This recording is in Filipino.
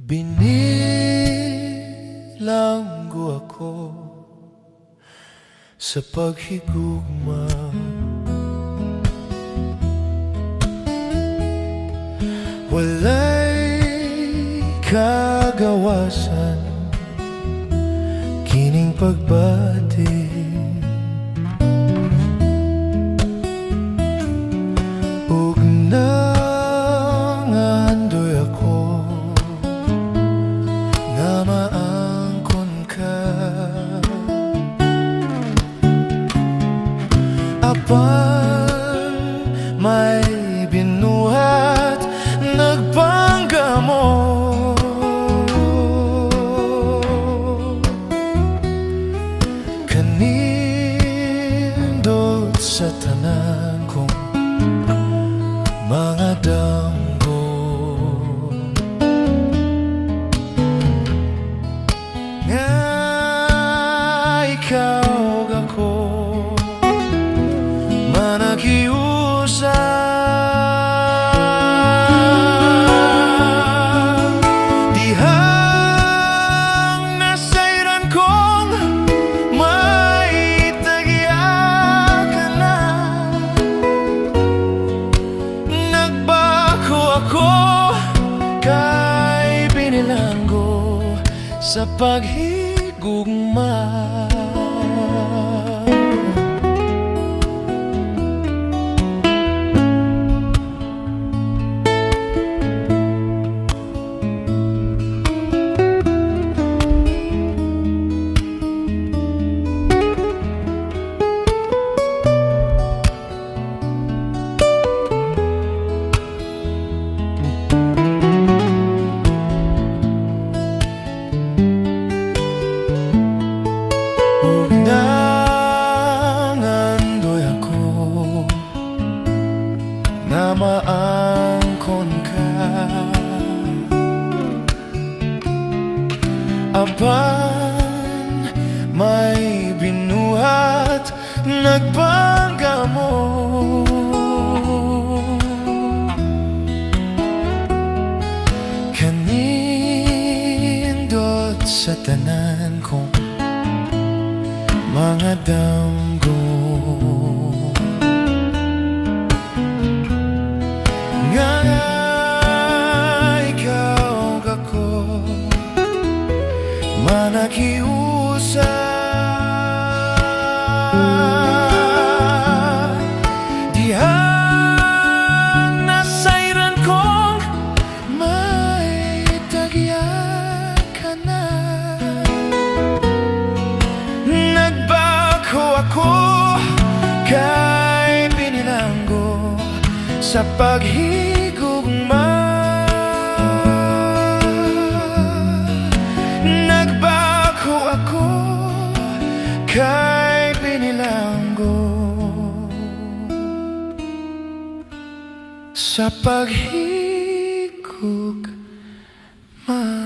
Binilanggo ako sa paghigugma. Wala'y kagawasan kining pagbati. Ug nangandoy ako nga maangkon ka, apan may binuhat nagbangga mo. Kanindot sa tanan kong mga damgo, nga ikaw ako managiusa. Dihang nasayran kong may tagya ka na, nagbako ako kay Binilanggo sa paghigugma. Nangandoy ako na maangkon ka, apan may binuhat nagbangga mo. Kanindot sa tanan kong mga damgo, nga ikaw ako managiusa. Dihang nasayran kong may tagya ka na, nagbako ako kay Binilanggo sa paghigugma. Nagbako ako kay Binilanggo sa paghigugma.